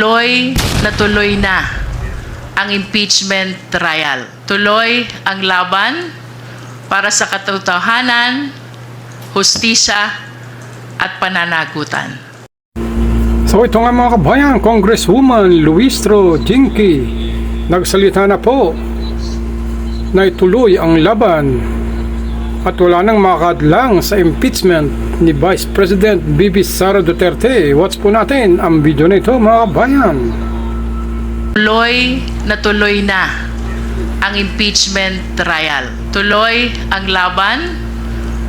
Tuloy na ang impeachment trial. Tuloy ang laban para sa katotohanan, hustisya at pananagutan. So ito nga mga kabayan, Congresswoman Luistro Jinky nagsalita na po na ituloy ang laban at wala nang makakadlang sa impeachment ni Vice President Sara Duterte. Watch po natin ang video na ito mga kabayan. Tuloy na ang impeachment trial. Tuloy ang laban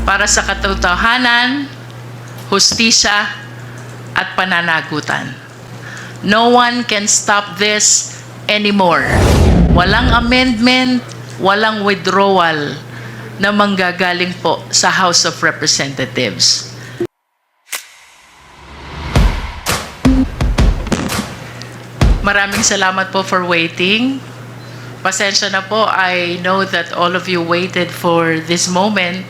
para sa katotohanan, hustisya at pananagutan. No one can stop this anymore. Walang amendment, walang withdrawal na manggagaling po sa House of Representatives. Maraming salamat po for waiting. Pasensya na po, I know that all of you waited for this moment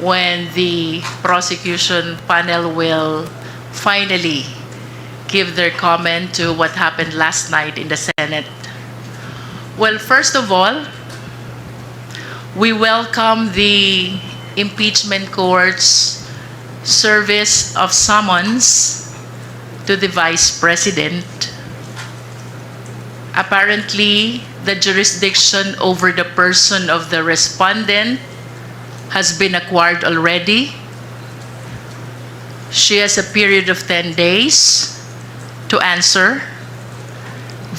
when the prosecution panel will finally give their comment to what happened last night in the Senate. Well, first of all, we welcome the impeachment court's service of summons to the Vice President. Apparently, the jurisdiction over the person of the respondent has been acquired already. She has a period of 10 days to answer.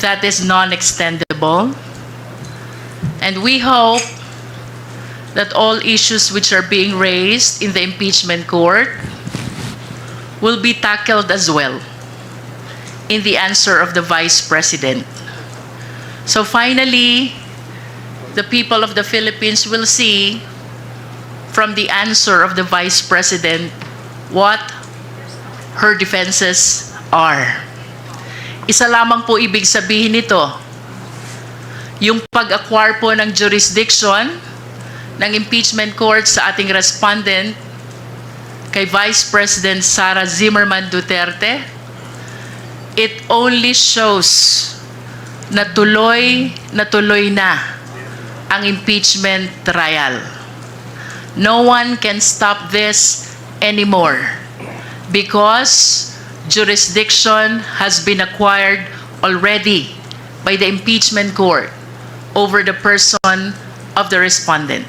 That is non-extendable. And we hope that all issues which are being raised in the impeachment court will be tackled as well in the answer of the Vice President. So finally, the people of the Philippines will see from the answer of the Vice President what her defenses are. Isa lamang po ibig sabihin nito, yung pag-acquire po ng jurisdiction ng impeachment court sa ating respondent kay Vice President Sara Duterte, it only shows na tuloy na ang impeachment trial. No one can stop this anymore because jurisdiction has been acquired already by the impeachment court over the person of the respondent.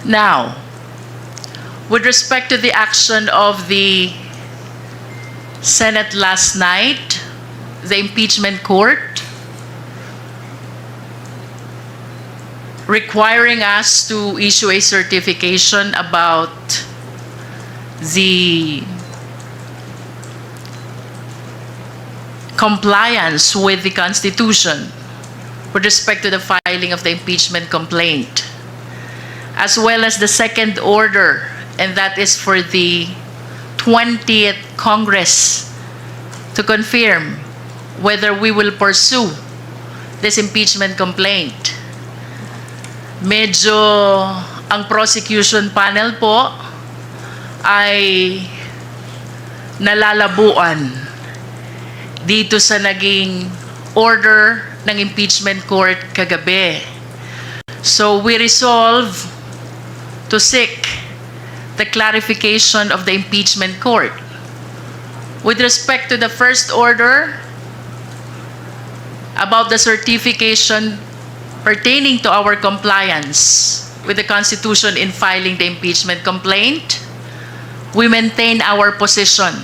Now, with respect to the action of the Senate last night, the impeachment court requiring us to issue a certification about the compliance with the Constitution with respect to the filing of the impeachment complaint, as well as the second order, and that is for the 20th Congress to confirm whether we will pursue this impeachment complaint. Medyo ang prosecution panel po ay nalalabuan dito sa naging order ng impeachment court kagabi. So we resolve to seek the clarification of the impeachment court. With respect to the first order, about the certification pertaining to our compliance with the Constitution in filing the impeachment complaint, we maintain our position.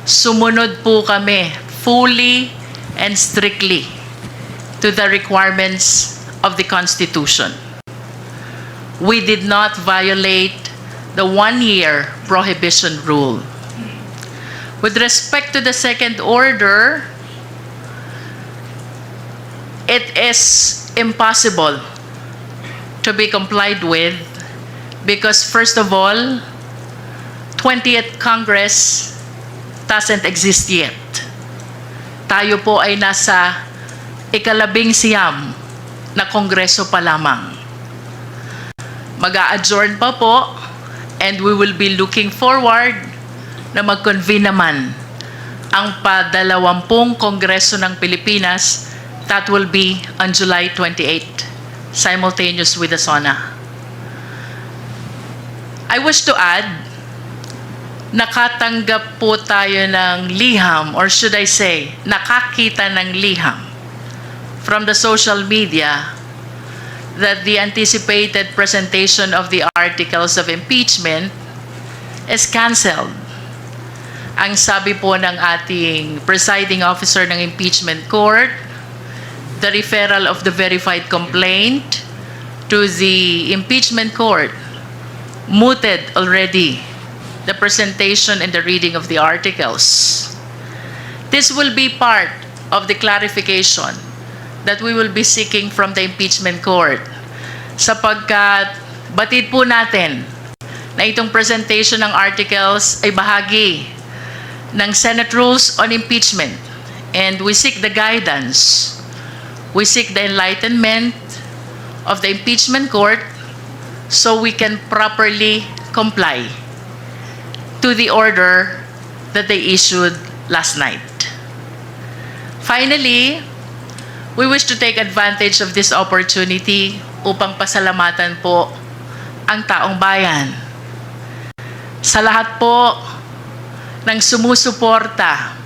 Sumunod po kami fully and strictly to the requirements of the Constitution. We did not violate the one-year prohibition rule. With respect to the second order, it is impossible to be complied with because, first of all, 20th Congress doesn't exist yet. Tayo po ay nasa ika-labing-siyam na Kongreso pa lamang. Mag-a-adjourn pa po and we will be looking forward na mag-convene naman ang pa-20 Kongreso ng Pilipinas. That will be on July 28, simultaneous with the SONA. I wish to add, nakatanggap po tayo ng liham, or should I say, nakakita ng liham from the social media that the anticipated presentation of the articles of impeachment is canceled. Ang sabi po ng ating presiding officer ng impeachment court, the referral of the verified complaint to the impeachment court mooted already the presentation and the reading of the articles. This will be part of the clarification that we will be seeking from the impeachment court, sapagkat batid po natin na itong presentation ng articles ay bahagi ng Senate Rules on Impeachment, and we seek the guidance, we seek the enlightenment of the impeachment court so we can properly comply to the order that they issued last night. Finally, we wish to take advantage of this opportunity upang pasalamatan po ang taong bayan. Sa lahat po ng sumusuporta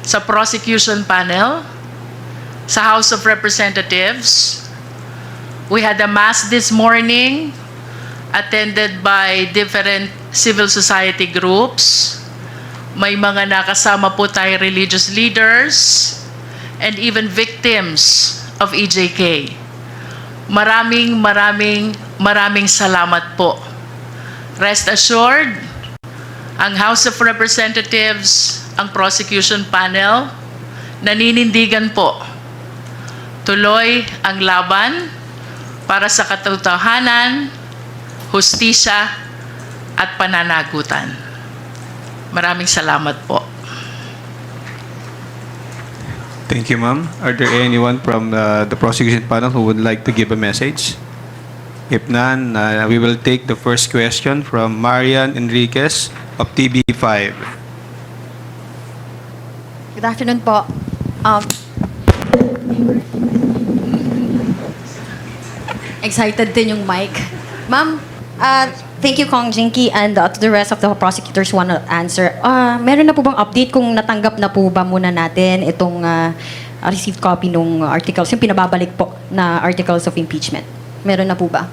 sa prosecution panel, sa House of Representatives, we had a mass this morning attended by different civil society groups. May mga nakasama po tayo religious leaders and even victims of EJK. Maraming salamat po. Rest assured, ang House of Representatives, ang prosecution panel, naninindigan po. Tuloy ang laban para sa katotohanan, hustisya, at pananagutan. Maraming salamat po. Thank you, ma'am. Are there anyone from the prosecution panel who would like to give a message? If none, we will take the first question from Marian Enriquez of TV5. Good afternoon po. Excited din yung mic. Ma'am, thank you, Kong Jinky, and to the rest of the prosecutors want to answer. Meron na po bang update kung natanggap na po ba muna natin itong received copy ng articles, yung pinababalik po na articles of impeachment? Meron na po ba?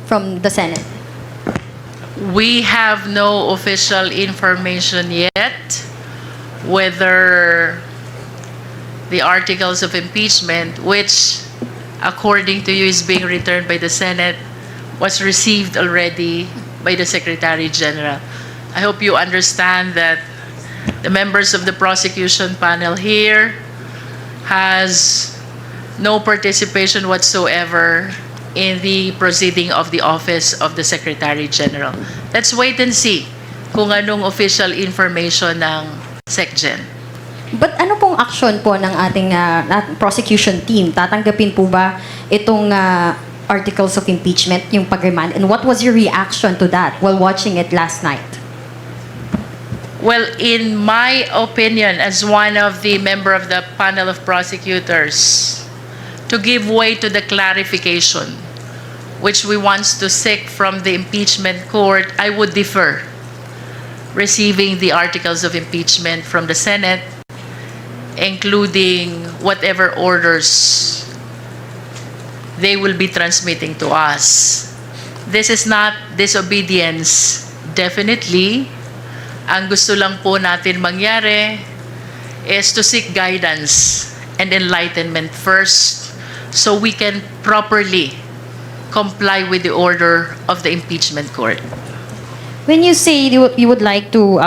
From the Senate? We have no official information yet whether the articles of impeachment, which according to you is being returned by the Senate, was received already by the Secretary General. I hope you understand that the members of the prosecution panel here has no participation whatsoever in the proceeding of the office of the Secretary General. Let's wait and see kung anong official information ng SecGen. But ano pong action po ng ating prosecution team? Tatanggapin po ba itong articles of impeachment, yung pag-remand? And what was your reaction to that while watching it last night? Well, in my opinion, as one of the member of the panel of prosecutors, to give way to the clarification which we want to seek from the impeachment court, I would defer receiving the articles of impeachment from the Senate, including whatever orders they will be transmitting to us. This is not disobedience, definitely. Ang gusto lang po natin mangyari is to seek guidance and enlightenment first so we can properly comply with the order of the impeachment court. When you say you would like to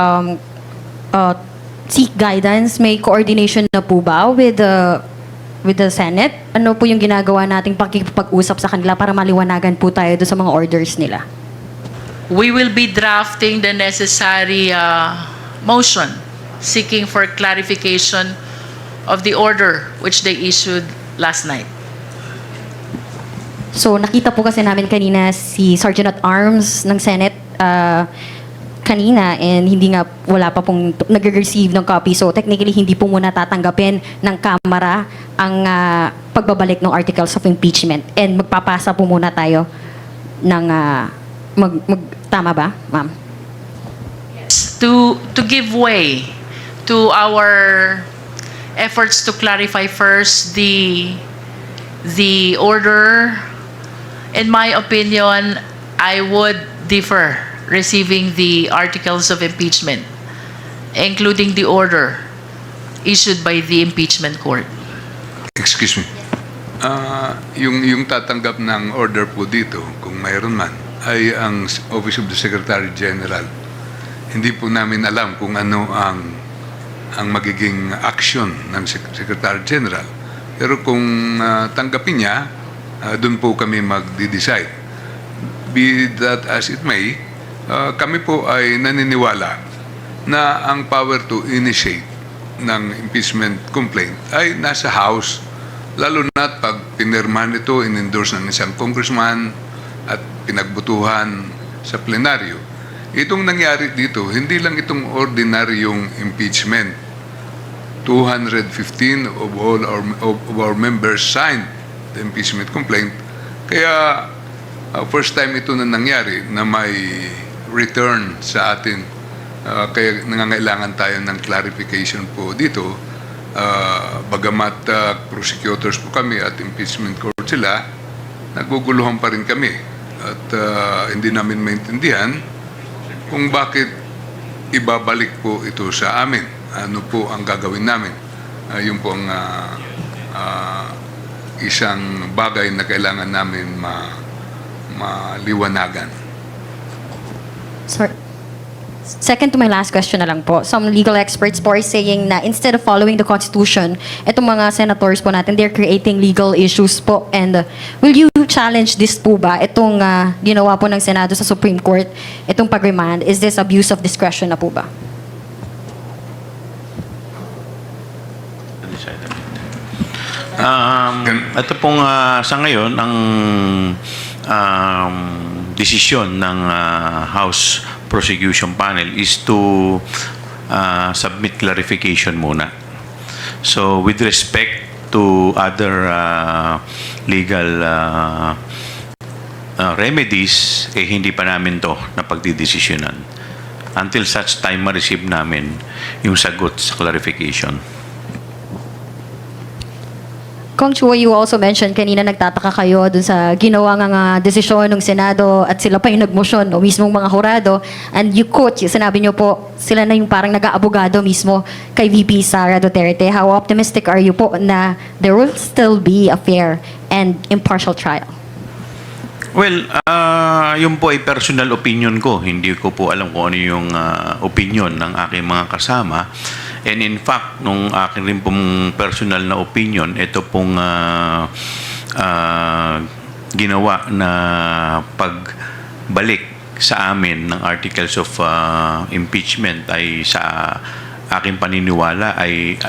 seek guidance, may coordination na po ba with the Senate? Ano po yung ginagawa nating pakikipag-usap sa kanila para maliwanagan po tayo doon sa mga orders nila? We will be drafting the necessary motion seeking for clarification of the order which they issued last night. So nakita po kasi namin kanina si Sergeant at Arms ng Senate kanina and hindi nga wala pa pong nag-receive ng copy. So technically hindi po muna tatanggapin ng Kamara ang pagbabalik ng articles of impeachment and magpapasa po muna tayo ng tama ba, ma'am? To give way to our efforts to clarify first the order, in my opinion, I would defer receiving the articles of impeachment, including the order issued by the impeachment court. Excuse me. Yung tatanggap ng order po dito, kung mayroon man, ay ang Office of the Secretary General. Hindi po namin alam kung ano ang magiging action ng Secretary General. Pero kung tanggapin niya, doon po kami magde-decide. Be that as it may, kami po ay naniniwala na ang power to initiate ng impeachment complaint ay nasa House, lalo na pag pinirmahan ito, in-endorse ng isang congressman at pinagbutuhan sa plenaryo. Itong nangyari dito, hindi lang itong ordinaryong impeachment. 215 of our members signed the impeachment complaint. Kaya first time ito na nangyari na may return sa atin. Kaya nangangailangan tayo ng clarification po dito. Bagamat prosecutors po kami at impeachment court sila, naguguluhan pa rin kami. At hindi namin maintindihan kung bakit ibabalik po ito sa amin. Ano po ang gagawin namin. Yun po ang isang bagay na kailangan namin maliwanagan. Sorry. Second to my last question na lang po. Some legal experts po are saying na instead of following the Constitution, itong mga senators po natin, they're creating legal issues po. And will you challenge this po ba? Itong ginawa po ng Senado sa Supreme Court, itong pag-remand, is this abuse of discretion na po ba? Ito pong sa ngayon, ang desisyon ng House Prosecution Panel is to submit clarification muna. So with respect to other legal remedies, hindi pa namin to napagdidesisyonan until such time ma-receive namin yung sagot sa clarification. Kong Chua, you also mentioned kanina nagtataka kayo dun sa ginawa nga desisyon ng Senado at sila pa yung nagmosyon o mismong mga hurado, and you quote, sinabi nyo po, sila na yung parang nag-aabogado mismo kay VP Sara Duterte. How optimistic are you po na there will still be a fair and impartial trial? Well, yun po ay personal opinion ko. Hindi ko po alam kung ano yung opinion ng aking mga kasama. And in fact, nung akin rin pong personal na opinion, ito pong ginawa na pagbalik sa amin ng articles of impeachment ay sa aking paniniwala ay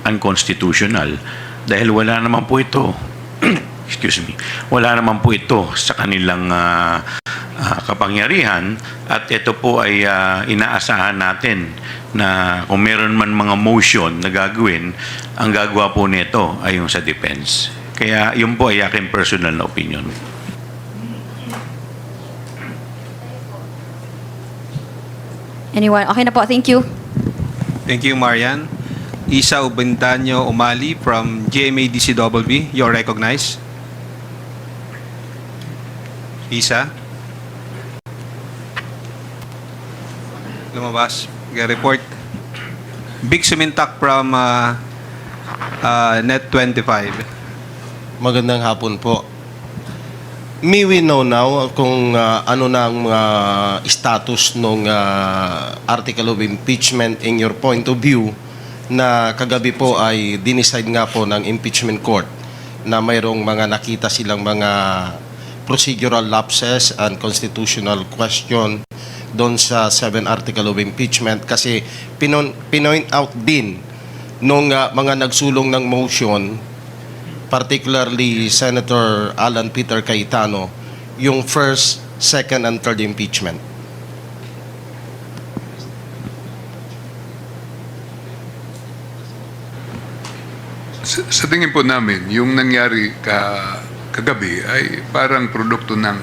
unconstitutional. Dahil wala naman po ito, excuse me, wala naman po ito sa kanilang kapangyarihan, at ito po ay inaasahan natin na kung meron man mga motion na gagawin, ang gagawa po nito ay yung sa defense. Kaya yun po ay aking personal na opinion. Anyone? Okay na po. Thank you. Thank you, Marian. Isa Ubendanyo Umali from GMA-DCWB. You're recognized. Isa. Lumabas. Report. Big Sumintak from Net 25. Magandang hapon po. May we know now kung ano na ang status ng article of impeachment in your point of view na kagabi po ay dinicide nga po ng impeachment court na mayroong mga nakita silang mga procedural lapses and constitutional question doon sa 7 article of impeachment, kasi pinoint out din nung mga nagsulong ng motion, particularly Senator Alan Peter Cayetano, yung first, second, and third impeachment. Sa tingin po namin, yung nangyari kagabi ay parang produkto ng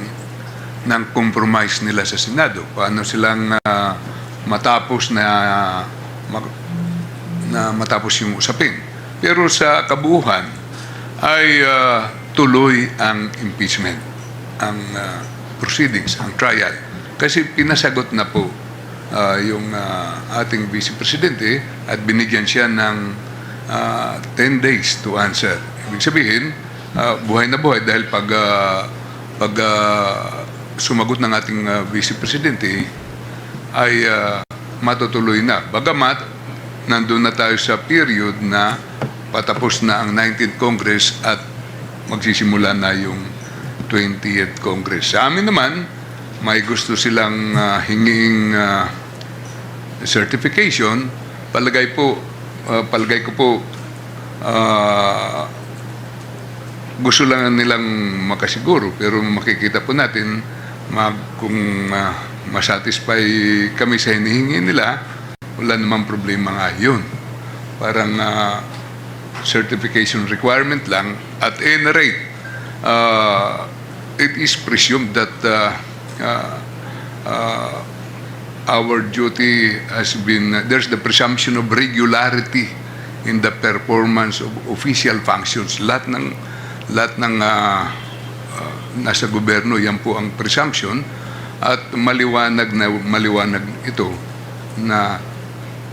compromise nila sa Senado. Paano silang matapos matapos yung usapin. Pero sa kabuuan ay tuloy ang impeachment, ang proceedings, ang trial. Kasi pinasagot na po yung ating Vice Presidente at binigyan siya ng 10 days to answer. Ibig sabihin, buhay na buhay dahil pag sumagot ng ating Vice Presidente ay matutuloy na. Bagamat, nandun na tayo sa period na patapos na ang 19th Congress at magsisimula na yung 20th Congress. Sa amin naman, may gusto silang hinging certification. Palagay ko po gusto lang nilang makasiguro, pero makikita po natin kung masatisfy kami sa hinihingi nila, wala namang problema nga yun. Parang certification requirement lang. At any rate, it is presumed that our duty has been, there's the presumption of regularity in the performance of official functions. Lahat ng nasa gobyerno, yan po ang presumption. At maliwanag ito na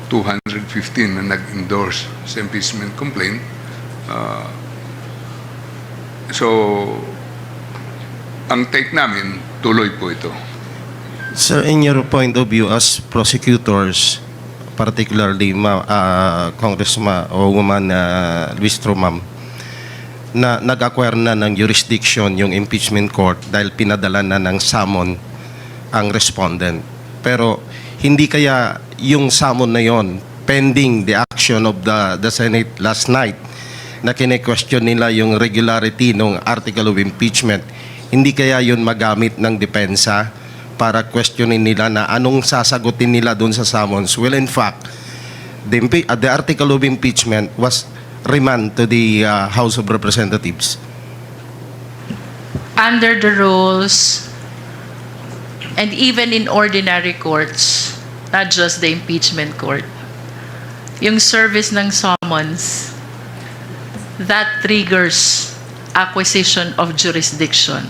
215 na nag-endorse sa impeachment complaint. So, ang take namin, tuloy po ito. Sir, in your point of view as prosecutors, particularly Congressman o Woman Luistro, ma'am, na nag-acquire na ng jurisdiction yung impeachment court dahil pinadala na ng summon ang respondent. Pero hindi kaya yung summon na yon pending the action of the Senate last night na kine-question nila yung regularity ng article of impeachment, hindi kaya yun magamit ng depensa para questionin nila na anong sasagutin nila doon sa summons? Well, in fact, the article of impeachment was remand to the House of Representatives. Under the rules, and even in ordinary courts, not just the impeachment court, yung service ng summons, that triggers acquisition of jurisdiction.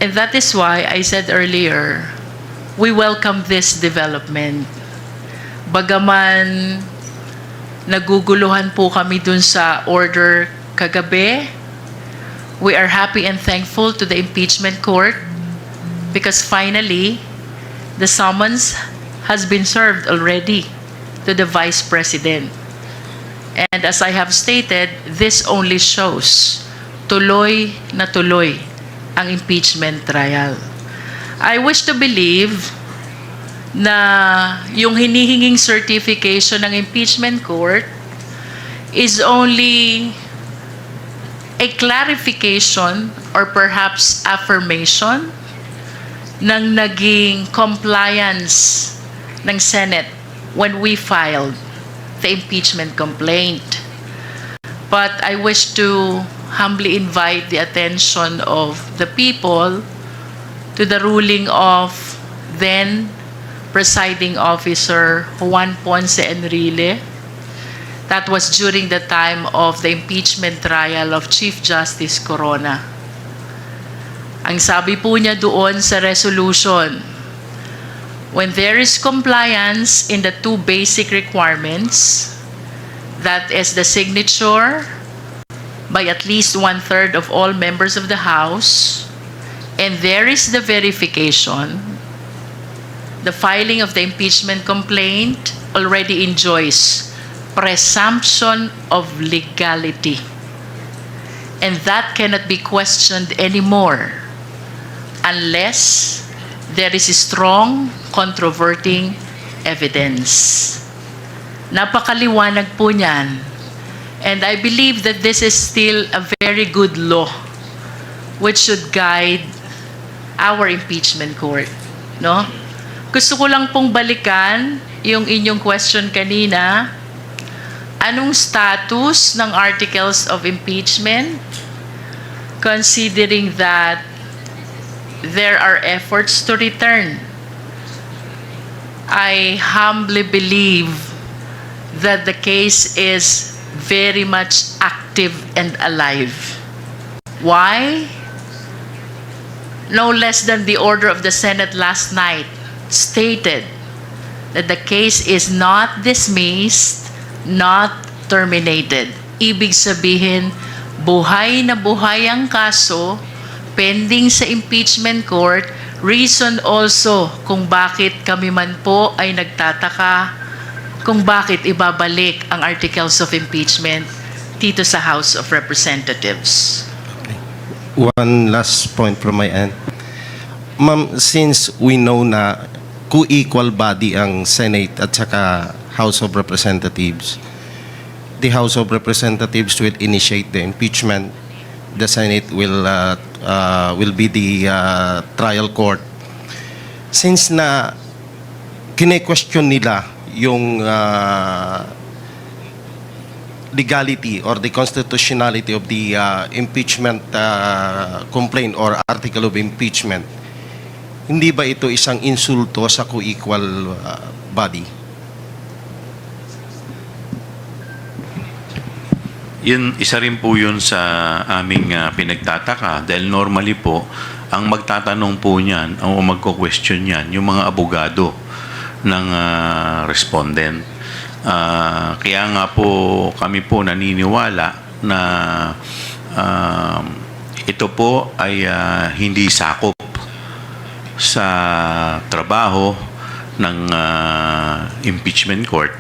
And that is why I said earlier, we welcome this development. Bagaman naguguluhan po kami dun sa order kagabi, we are happy and thankful to the impeachment court because finally, the summons has been served already to the Vice President. And as I have stated, this only shows tuloy na tuloy ang impeachment trial. I wish to believe na yung hinihinging certification ng impeachment court is only a clarification or perhaps affirmation ng naging compliance ng Senate when we filed the impeachment complaint. But I wish to humbly invite the attention of the people to the ruling of then Presiding Officer Juan Ponce Enrile. That was during the time of the impeachment trial of Chief Justice Corona. Ang sabi po niya doon sa resolution, when there is compliance in the two basic requirements, that is the signature by at least 1/3 of all members of the House, and there is the verification, the filing of the impeachment complaint already enjoys presumption of legality. And that cannot be questioned anymore unless there is strong controverting evidence. Napakaliwanag po niyan. And I believe that this is still a very good law which should guide our impeachment court. No? Gusto ko lang pong balikan yung inyong question kanina Anong status ng articles of impeachment? Considering that there are efforts to return, I humbly believe that the case is very much active and alive. Why? No less than the order of the Senate last night stated that the case is not dismissed, not terminated. Ibig sabihin, buhay na buhay ang kaso, pending sa impeachment court, reason also kung bakit kami man po ay nagtataka kung bakit ibabalik ang articles of impeachment dito sa House of Representatives. One last point from my end. Ma'am, since we know na co-equal body ang Senate at saka House of Representatives, the House of Representatives will initiate the impeachment. The Senate will be the trial court. Since na kine-question nila yung legality or the constitutionality of the impeachment complaint or article of impeachment, hindi ba ito isang insulto sa co-equal body? Yun, isa rin po yun sa aming pinagtataka dahil normally po, ang magtatanong po niyan o magko-question niyan, yung mga abogado ng respondent. Kaya nga po kami po naniniwala na ito po ay hindi sakop sa trabaho ng impeachment court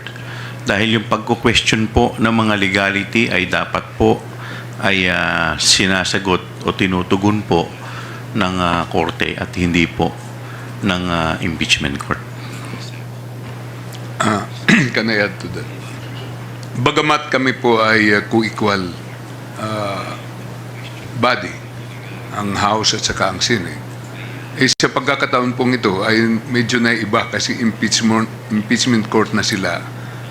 dahil yung pagko-question po ng mga legality ay dapat po ay sinasagot o tinutugon po ng korte at hindi po ng impeachment court. Can I add to that? Bagamat kami po ay co-equal body, ang House at saka ang Senate, sa pagkakataon pong ito ay medyo naiba kasi impeachment court na sila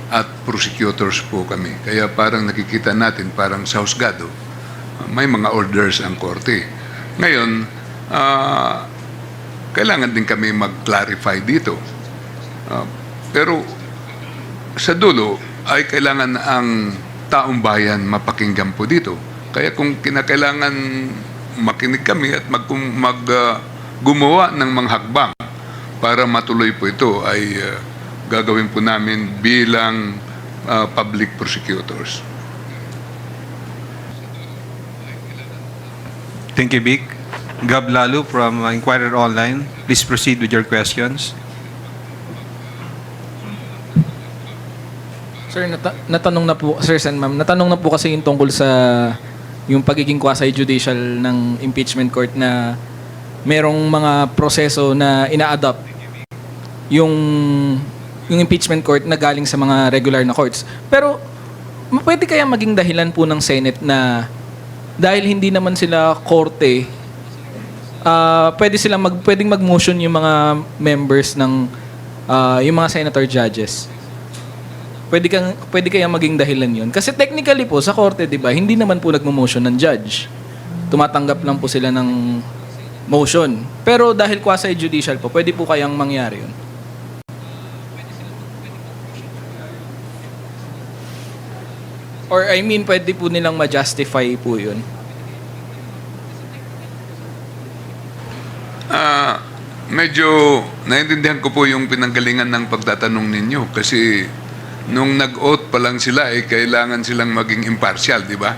at prosecutors po kami. Kaya parang nakikita natin parang sa husgado, may mga orders ang korte. Ngayon, kailangan din kami mag-clarify dito. Pero sa dulo ay kailangan ang taong bayan mapakinggan po dito. Kaya kung kinakailangan makinig kami at gumawa ng mga hakbang para matuloy po ito ay gagawin po namin bilang public prosecutors. Thank you, Vic. Gab Lalu from Inquirer Online. Please proceed with your questions. Sir, natanong na po, Sir Sen, ma'am, natanong na po kasi yung tungkol sa yung pagiging quasi-judicial ng impeachment court na merong mga proseso na ina-adopt yung impeachment court na galing sa mga regular na courts. Pero pwede kaya maging dahilan po ng Senate na dahil hindi naman sila korte, pwedeng mag-motion yung mga members ng yung mga senator judges. Pwede kaya maging dahilan yun. Kasi technically po, sa korte, di ba, hindi naman po nagmo-motion ng judge. Tumatanggap lang po sila ng motion. Pero dahil quasi-judicial po, pwede po kayang mangyari yun. Or I mean, pwede po nilang ma-justify po yun. Medyo naiintindihan ko po yung pinanggalingan ng pagtatanong ninyo kasi nung nag-oath pa lang sila kailangan silang maging impartial, di ba?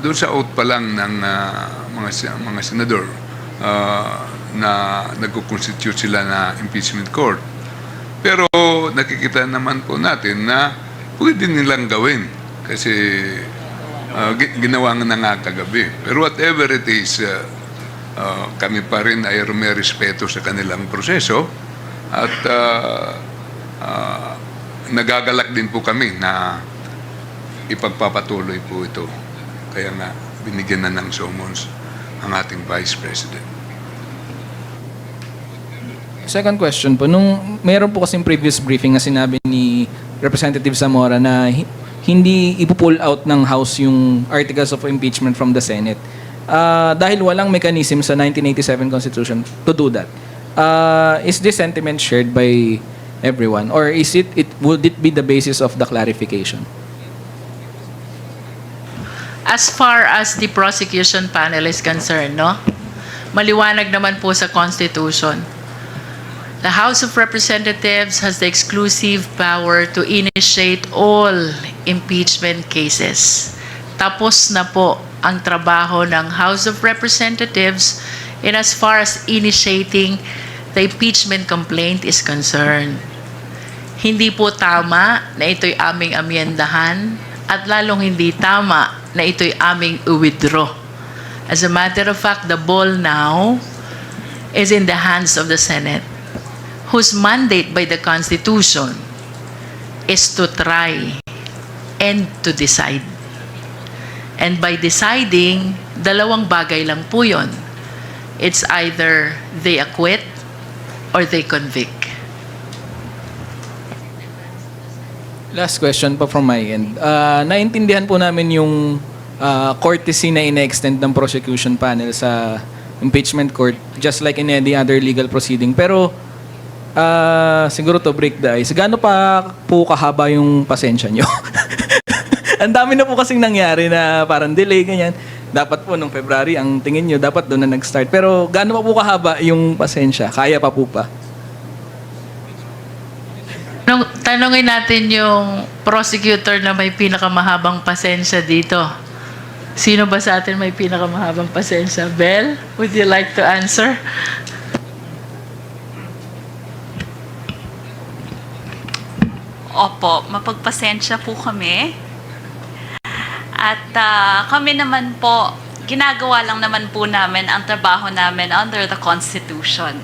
Doon sa oath pa lang ng mga senador na nagko-constitute sila na impeachment court. Pero nakikita naman po natin na pwede nilang gawin kasi ginawa nga na nga kagabi. Pero whatever it is, kami pa rin ay may respeto sa kanilang proseso at nagagalak din po kami na ipagpapatuloy po ito. Kaya nga, binigyan na ng summons ang ating Vice President. Second question po, nung meron po kasing previous briefing na sinabi ni Representative Zamora na hindi ipo-pull out ng House yung articles of impeachment from the Senate. Dahil walang mechanism sa 1987 Constitution to do that. Is this sentiment shared by everyone, or would it be the basis of the clarification? As far as the prosecution panel is concerned, no? Maliwanag naman po sa Constitution. The House of Representatives has the exclusive power to initiate all impeachment cases. Tapos na po ang trabaho ng House of Representatives in as far as initiating the impeachment complaint is concerned. Hindi po tama na ito'y aming amyendahan at lalong hindi tama na ito'y aming withdraw. As a matter of fact, the ball now is in the hands of the Senate, whose mandate by the Constitution is to try and to decide. And by deciding, dalawang bagay lang po yun. It's either they acquit or they convict. Last question po from my end. Naintindihan po namin yung courtesy na ina-extend ng prosecution panel sa impeachment court, just like in any other legal proceeding. Pero siguro to break the ice, gaano pa po kahaba yung pasensya nyo? Ang dami na po kasing nangyari na parang delay, ganyan. Dapat po nung February, ang tingin nyo, dapat doon na nag-start. Pero gaano pa po kahaba yung pasensya? Kaya pa po pa? Tanungin natin yung prosecutor na may pinakamahabang pasensya dito. Sino ba sa atin may pinakamahabang pasensya? Bel, would you like to answer? Opo, mapagpasensya po kami. At kami naman po, ginagawa lang naman po namin ang trabaho namin under the Constitution.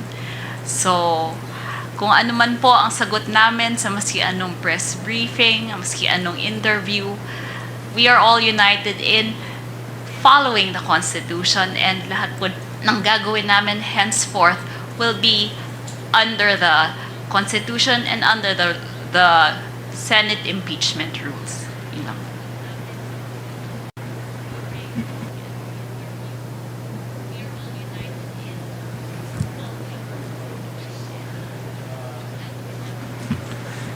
So, kung ano man po ang sagot namin sa maski anong press briefing, maski anong interview, we are all united in following the Constitution, and lahat po ng gagawin namin henceforth will be under the Constitution and under the Senate impeachment rules. Yun lang.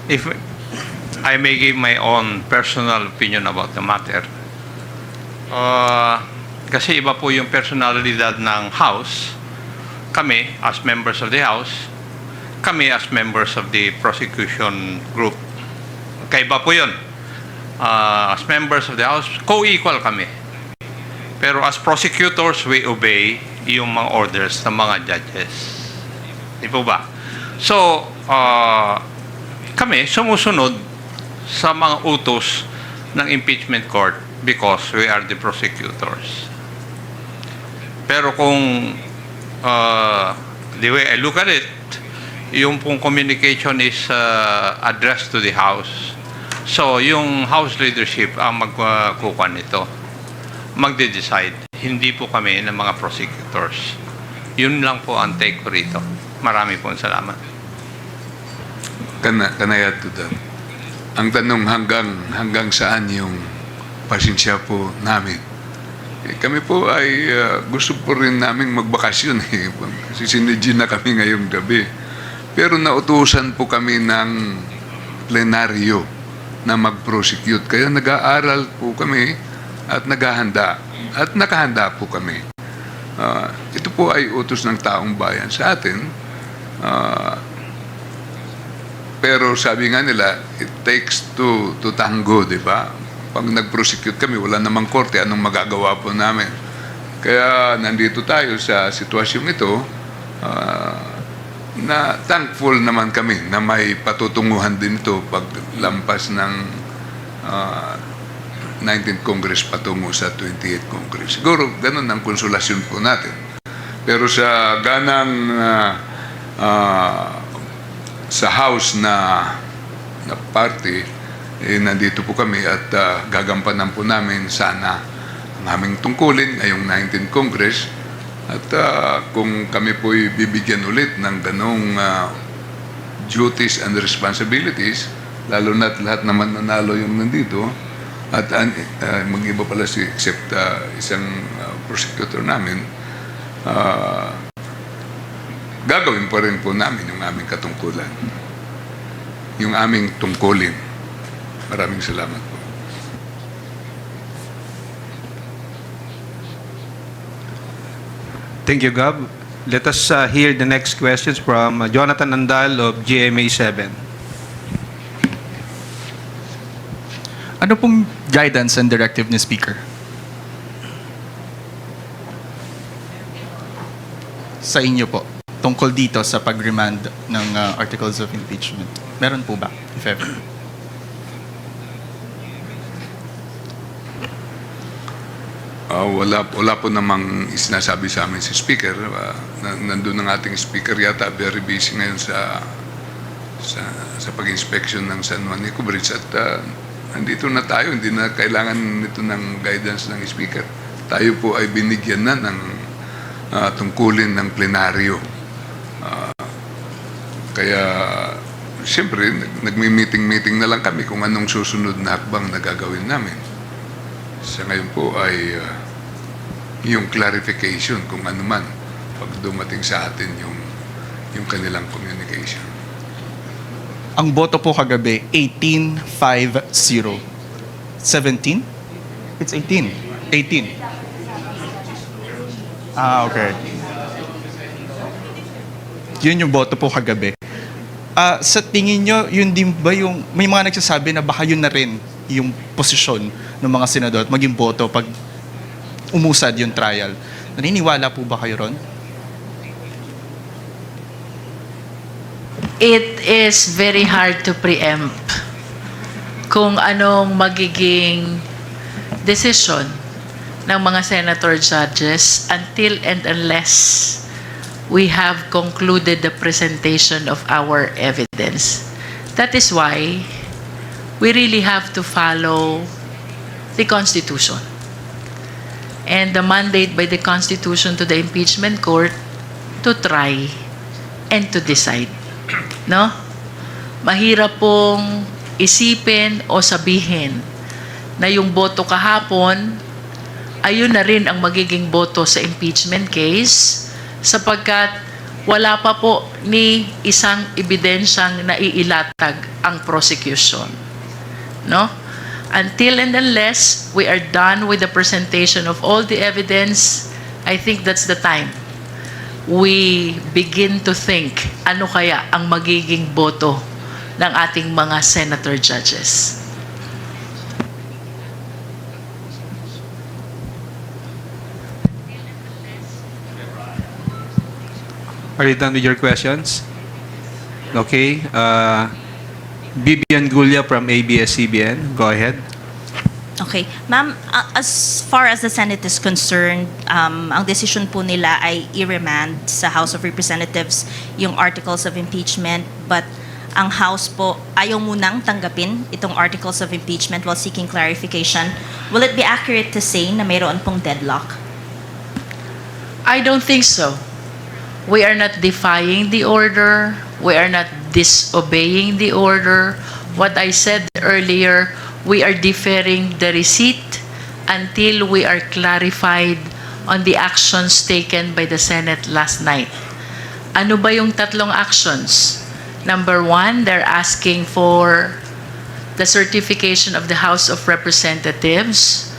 If I may give my own personal opinion about the matter, kasi iba po yung personalidad ng House, kami as members of the House, kami as members of the prosecution group. Kaiba po yun. As members of the House, co-equal kami. Pero as prosecutors, we obey yung mga orders ng mga judges. Di po ba? So, kami sumusunod sa mga utos ng impeachment court because we are the prosecutors. Pero kung the way I look at it, yung pong communication is addressed to the House. So, yung House leadership ang magkukuha nito. Magde-decide. Hindi po kami ng mga prosecutors. Yun lang po ang take ko rito. Marami po salamat. Can I add to that? Ang tanong hanggang saan yung pasensya po namin. Kami po ay gusto po rin naming magbakasyon kasi sinidyo na kami ngayong gabi. Pero nautusan po kami ng plenaryo na mag-prosecute. Kaya nag-aaral po kami at naghahanda. At nakahanda po kami. Ito po ay utos ng taong bayan sa atin. Pero sabi nga nila, it takes two to tango, di ba? Pag nag-prosecute kami, wala namang korte, anong magagawa po namin? Kaya nandito tayo sa sitwasyong ito, na thankful naman kami na may patutunguhan din ito paglampas ng 19th Congress patungo sa 28th Congress. Siguro, ganun ang konsolasyon po natin. Pero sa ganang sa House na party, nandito po kami at gagampanan po namin sana ang aming tungkulin ngayong 19th Congress. At kung kami po bibigyan ulit ng ganong duties and responsibilities, lalo na't lahat naman nanalo yung nandito, At mag-iba pala except isang prosecutor namin, gagawin pa rin po namin yung aming katungkulan, yung aming tungkulin. Maraming salamat po. Thank you, Gab. Let us hear the next questions from Jonathan Andal of GMA 7. Ano pong guidance and directive ni Speaker sa inyo po tungkol dito sa pag-remand ng articles of impeachment? Meron po ba, if ever? Wala po namang sinasabi sa amin si Speaker. Nandun ang ating Speaker yata, very busy ngayon sa pag-inspection ng San Juan Eco Bridge at nandito na tayo, hindi na kailangan nito ng guidance ng Speaker. Tayo po ay binigyan na ng tungkulin ng plenaryo. Kaya, siyempre, nagmi-meeting-meeting na lang kami kung anong susunod na hakbang na gagawin namin. Sa ngayon po ay yung clarification kung ano man pag dumating sa atin yung kanilang communication. Ang boto po kagabi, 18-5-0. 17? It's 18. 18. Okay. Yun yung boto po kagabi. Sa tingin nyo, yun din ba yung, may mga nagsasabi na baka yun na rin yung posisyon ng mga senador at maging boto pag umusad yung trial. Naniniwala po ba kayo ron? It is very hard to preempt kung anong magiging decision ng mga senator judges until and unless we have concluded the presentation of our evidence. That is why we really have to follow the Constitution and the mandate by the Constitution to the impeachment court to try and to decide. No? Mahirap pong isipin o sabihin na yung boto kahapon, ayun na rin ang magiging boto sa impeachment case sapagkat wala pa po ni isang ebidensyang naiilatag ang prosecution. No? Until and unless we are done with the presentation of all the evidence, I think that's the time we begin to think ano kaya ang magiging boto ng ating mga senator judges. Are you done with your questions? Okay. Bibian Gulia from ABS-CBN. Go ahead. Okay. Ma'am, as far as the Senate is concerned, ang decision po nila ay i-remand sa House of Representatives yung articles of impeachment, but ang House po ayaw munang tanggapin itong articles of impeachment while seeking clarification. Will it be accurate to say na mayroon pong deadlock? I don't think so. We are not defying the order. We are not disobeying the order. What I said earlier, we are deferring the receipt until we are clarified on the actions taken by the Senate last night. Ano ba yung tatlong actions? Number one, they're asking for the certification of the House of Representatives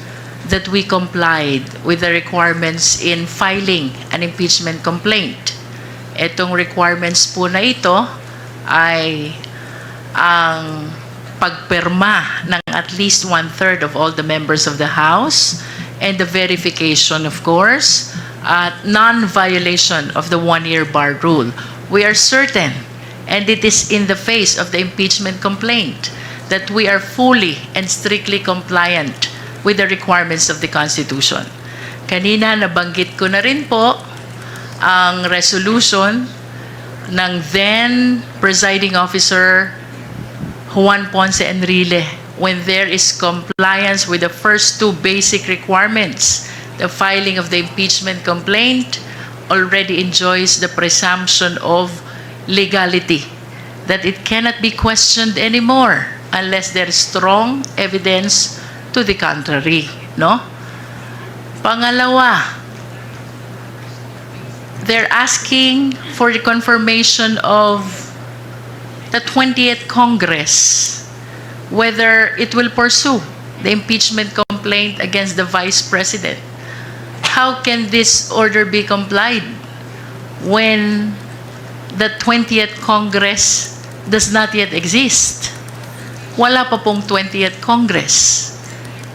that we complied with the requirements in filing an impeachment complaint. Itong requirements po na ito ay ang pagpirma ng at least 1/3 of all the members of the House and the verification, of course, at non-violation of the one-year bar rule. We are certain, and it is in the face of the impeachment complaint, that we are fully and strictly compliant with the requirements of the Constitution. Kanina nabanggit ko na rin po ang resolution ng then presiding officer Juan Ponce Enrile when there is compliance with the first two basic requirements. The filing of the impeachment complaint already enjoys the presumption of legality, that it cannot be questioned anymore unless there is strong evidence to the contrary, no? Pangalawa, they're asking for the confirmation of the 20th Congress, whether it will pursue the impeachment complaint against the Vice President. How can this order be complied when the 20th Congress does not yet exist? Wala pa pong 20th Congress.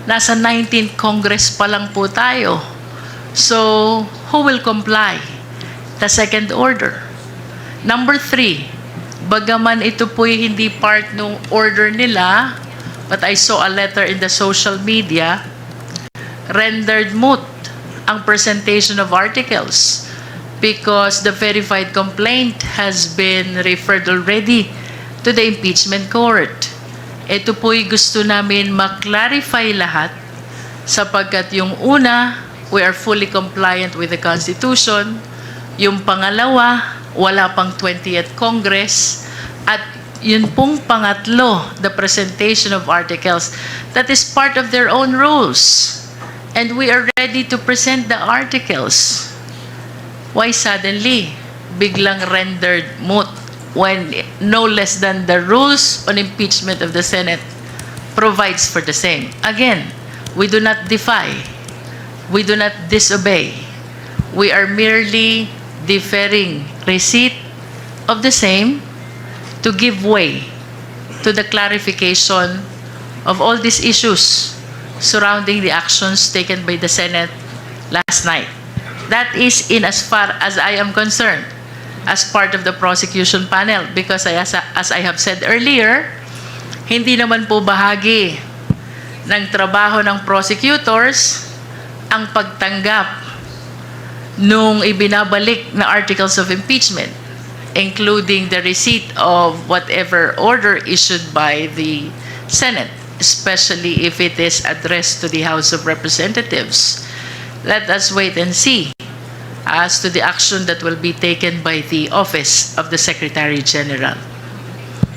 Nasa 19th Congress pa lang po tayo. So, who will comply? The second order. Number 3, bagaman ito po'y hindi part ng order nila, but I saw a letter in the social media, rendered moot ang presentation of articles because the verified complaint has been referred already to the impeachment court. Ito po'y gusto namin maklarify lahat sapagkat yung una, we are fully compliant with the Constitution. Yung pangalawa, wala pang 20th Congress. At yun pong pangatlo, the presentation of articles, that is part of their own rules. And we are ready to present the articles. Why suddenly, biglang rendered moot when no less than the rules on impeachment of the Senate provides for the same? Again, we do not defy. We do not disobey. We are merely deferring receipt of the same to give way to the clarification of all these issues surrounding the actions taken by the Senate last night. That is in as far as I am concerned, as part of the prosecution panel, because as I have said earlier, hindi naman po bahagi ng trabaho ng prosecutors ang pagtanggap nung ibinabalik na articles of impeachment, including the receipt of whatever order issued by the Senate, especially if it is addressed to the House of Representatives. Let us wait and see as to the action that will be taken by the Office of the Secretary General.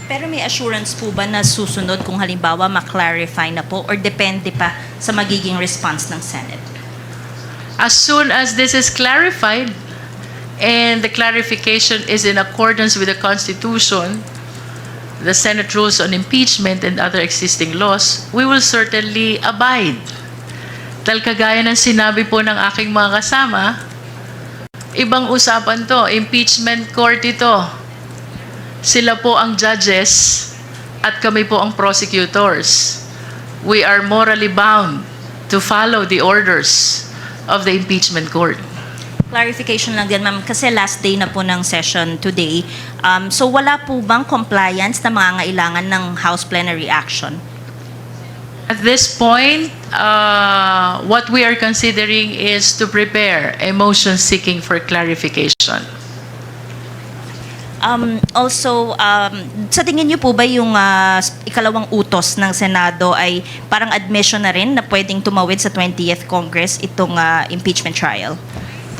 Pero may assurance po ba na susunod kung halimbawa ma-clarify na po or depende pa sa magiging response ng Senate? As soon as this is clarified and the clarification is in accordance with the Constitution, the Senate rules on impeachment and other existing laws, we will certainly abide. Dahil kagaya ng sinabi po ng aking mga kasama, ibang usapan to, impeachment court ito. Sila po ang judges at kami po ang prosecutors. We are morally bound to follow the orders of the impeachment court. Clarification lang din, ma'am, kasi last day na po ng session today. So wala po bang compliance na mangangailangan ng House plenary action? At this point, what we are considering is to prepare a motion seeking for clarification. Also, sa tingin niyo po ba yung ikalawang utos ng Senado ay parang admission na rin na pwedeng tumawid sa 20th Congress itong impeachment trial?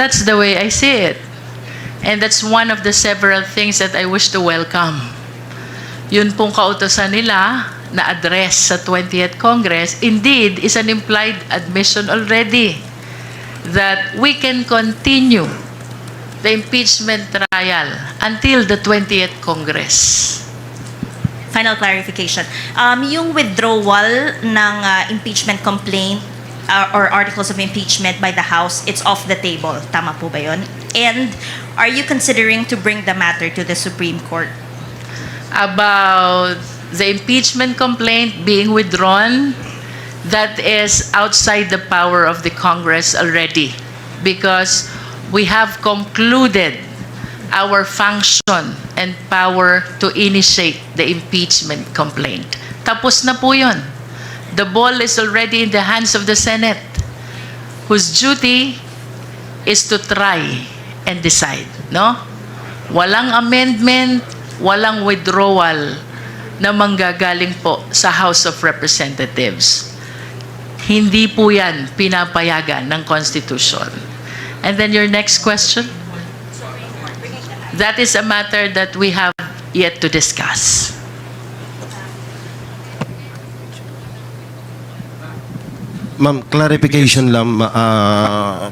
That's the way I see it. And that's one of the several things that I wish to welcome. Yun pong kautosan nila na address sa 20th Congress, indeed, is an implied admission already that we can continue the impeachment trial until the 20th Congress. Final clarification. Yung withdrawal ng impeachment complaint or articles of impeachment by the House, it's off the table. Tama po ba yun? And are you considering to bring the matter to the Supreme Court? About the impeachment complaint being withdrawn, that is outside the power of the Congress already, because we have concluded our function and power to initiate the impeachment complaint. Tapos na po yun. The ball is already in the hands of the Senate, whose duty is to try and decide. No? Walang amendment, walang withdrawal na manggagaling po sa House of Representatives. Hindi po yan pinapayagan ng Constitution. And then your next question? That is a matter that we have yet to discuss. Ma'am, clarification lang,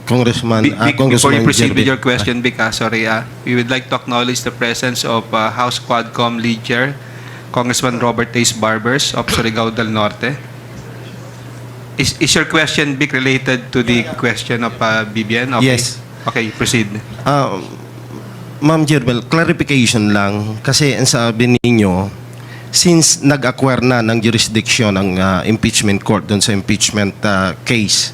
Congressman, Before Congressman you proceed Jerby. with your question, Vic, sorry, we would like to acknowledge the presence of House Quadcom Lead Chair, Congressman Robert Ace Barbers of Surigao del Norte. Is your question, Vic, related to the question of BBN? Okay. Yes. Okay, proceed. Ma'am Jerbel, clarification lang. Kasi ang sabi ninyo, since nag-acquire na ng jurisdiction ng impeachment court doon sa impeachment case,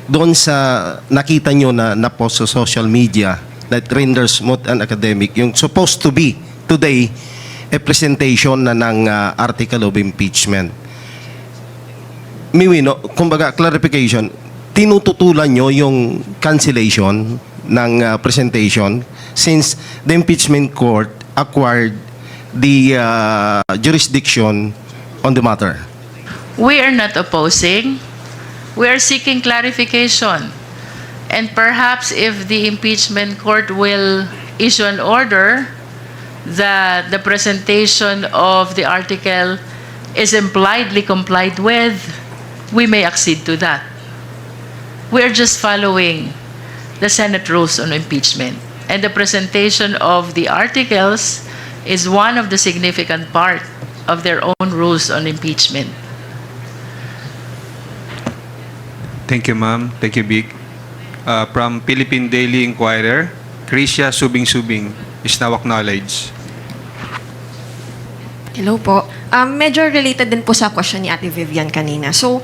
doon sa nakita nyo na na-post sa social media that renders moot and academic, yung supposed to be today a presentation na ng article of impeachment. Miwino, kumbaga clarification, tinututulan nyo yung cancellation ng presentation since the impeachment court acquired the jurisdiction on the matter. We are not opposing. We are seeking clarification. And perhaps if the impeachment court will issue an order that the presentation of the article is impliedly complied with, we may accede to that. We are just following the Senate rules on impeachment. And the presentation of the articles is one of the significant part of their own rules on impeachment. Thank you, ma'am. Thank you, Vic. From Philippine Daily Inquirer, Krisha Subing-Subing is now acknowledged. Hello po. Medyo related din po sa question ni Ate Vivian kanina. So,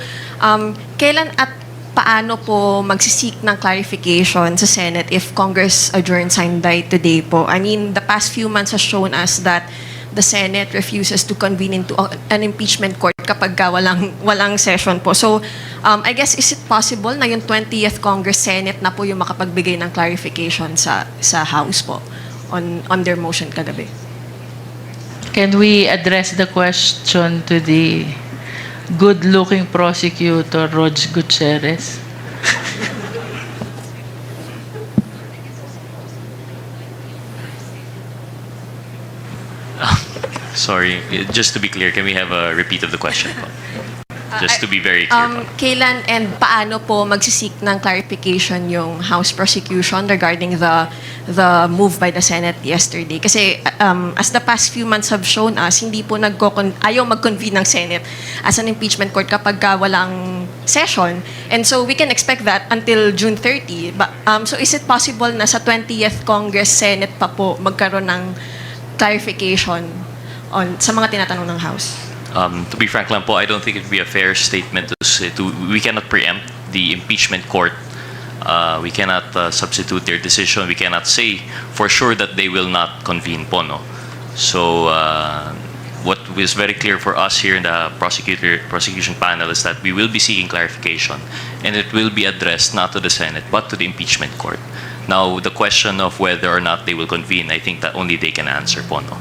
kailan at paano po magsisik ng clarification sa Senate if Congress adjourns by today po? I mean, the past few months has shown us that the Senate refuses to convene into an impeachment court kapag walang session po. So, I guess, is it possible na yung 20th Congress Senate na po yung makapagbigay ng clarification sa House po on their motion kagabi? Can we address the question to the good-looking prosecutor, Rog Gutierrez? Sorry, just to be clear, can we have a repeat of the question? Just to be very clear. Kailan and paano po magsisik ng clarification yung House prosecution regarding the move by the Senate yesterday? Kasi as the past few months have shown us, hindi po ayaw mag-convene ng Senate as an impeachment court kapag walang session. And so we can expect that until June 30. So is it possible na sa 20th Congress Senate pa po magkaroon ng clarification sa mga tinatanong ng House? To be frank lang po, I don't think it would be a fair statement to say we cannot preempt the impeachment court. We cannot substitute their decision. We cannot say for sure that they will not convene po, no? So what is very clear for us here in the prosecution panel is that we will be seeking clarification, and it will be addressed not to the Senate but to the impeachment court. Now, the question of whether or not they will convene, I think that only they can answer po, no?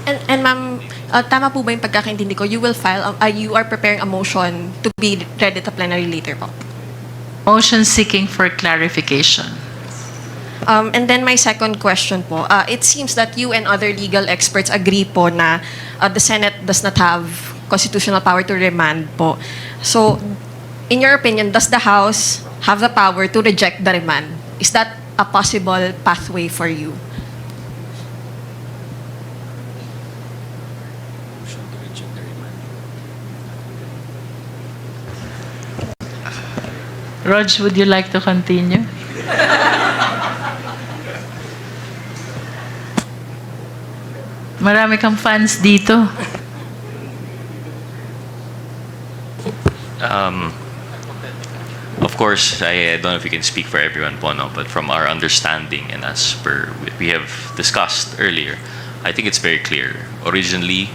And ma'am, tama po ba yung pagkakaintindi ko? You will file, you are preparing a motion to be read at the plenary later po? Motion seeking for clarification. And then my second question po, it seems that you and other legal experts agree po na the Senate does not have constitutional power to remand po. So, in your opinion, does the House have the power to reject the remand? Is that a possible pathway for you? Rog, would you like to continue? Marami kang fans dito. Of course, I don't know if we can speak for everyone po, no? But from our understanding and as per we have discussed earlier, I think it's very clear. Originally,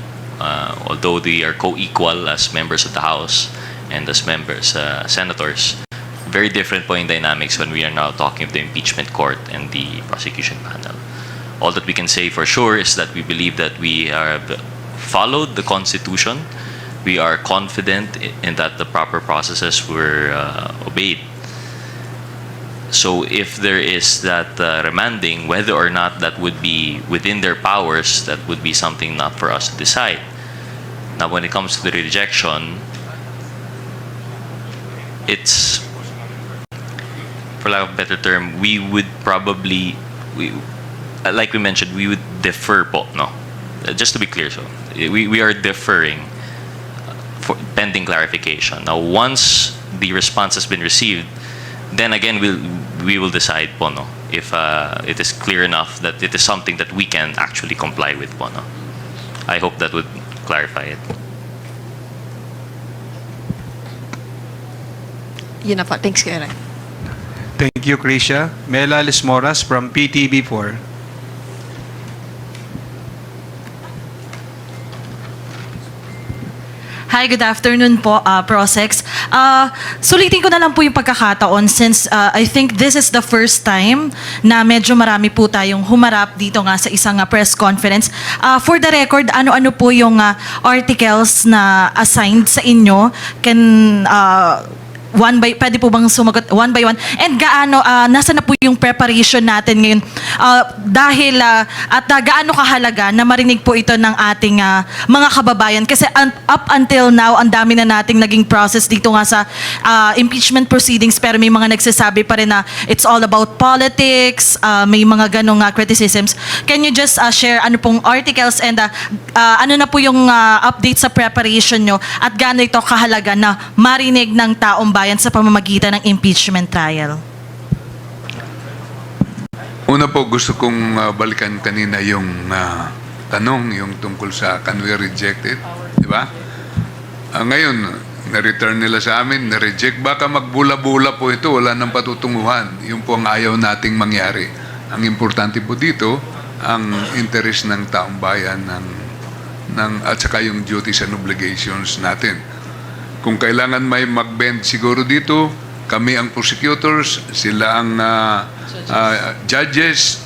although they are co-equal as members of the House and as members, senators, very different po in dynamics when we are now talking of the impeachment court and the prosecution panel. All that we can say for sure is that we believe that we have followed the Constitution. We are confident in that the proper processes were obeyed. So if there is that remanding, whether or not that would be within their powers, that would be something not for us to decide. Now, when it comes to the rejection, it's, for lack of a better term, we would probably, like we mentioned, we would defer po, no? Just to be clear, so we are deferring for pending clarification. Now, once the response has been received, then again we will decide po, no, if it is clear enough that it is something that we can actually comply with po, no. I hope that would clarify it. Yun na po. Thanks, Kuya Ray. Thank you, Krisha. Mela Lismoras from PTV4. Hi, good afternoon po, Prosex. Sulitin ko na lang po yung pagkakataon since I think this is the first time na medyo marami po tayong humarap dito nga sa isang press conference. For the record, ano-ano po yung articles na assigned sa inyo? Pwede po bang sumagot one by one? And gaano, nasa na po yung preparation natin ngayon? Dahil, gaano kahalaga na marinig po ito ng ating mga kababayan? Kasi up until now, ang dami na nating naging process dito nga sa impeachment proceedings, pero may mga nagsasabi pa rin na it's all about politics, may mga ganong criticisms. Can you just share ano pong articles and ano na po yung update sa preparation nyo at gaano ito kahalaga na marinig ng taong bayan sa pamamagitan ng impeachment trial? Una po, gusto kong balikan kanina yung tanong, yung tungkol sa can we reject it? Di ba? Ngayon, na-return nila sa amin, na-reject. Baka magbula-bula po ito, wala nang patutunguhan. Yun po ang ayaw nating mangyari. Ang importante po dito, ang interest ng taong bayan at saka yung duties and obligations natin. Kung kailangan may mag-bend siguro dito, kami ang prosecutors, sila ang judges.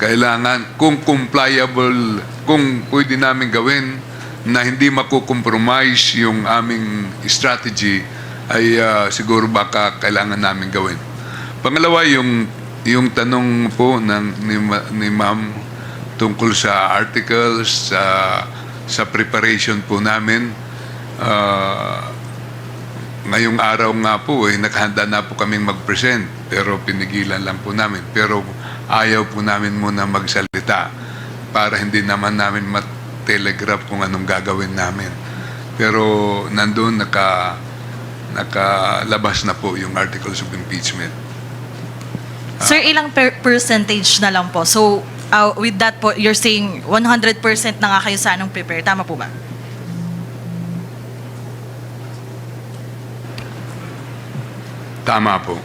Kailangan, kung compliable, kung pwede namin gawin na hindi makukompromise yung aming strategy, ay siguro baka kailangan namin gawin. Pangalawa, yung tanong po ni Ma'am tungkol sa articles, sa preparation po namin. Ngayong araw nga po, naghanda na po kaming mag-present, pero pinigilan lang po namin. Pero ayaw po namin muna magsalita para hindi naman namin ma-telegraph kung anong gagawin namin. Pero nandun, nakalabas na po yung articles of impeachment. Sir, ilang percentage na lang po? So, with that po, you're saying 100% na nga kayo sa anong prepare. Tama po ba? Tama po.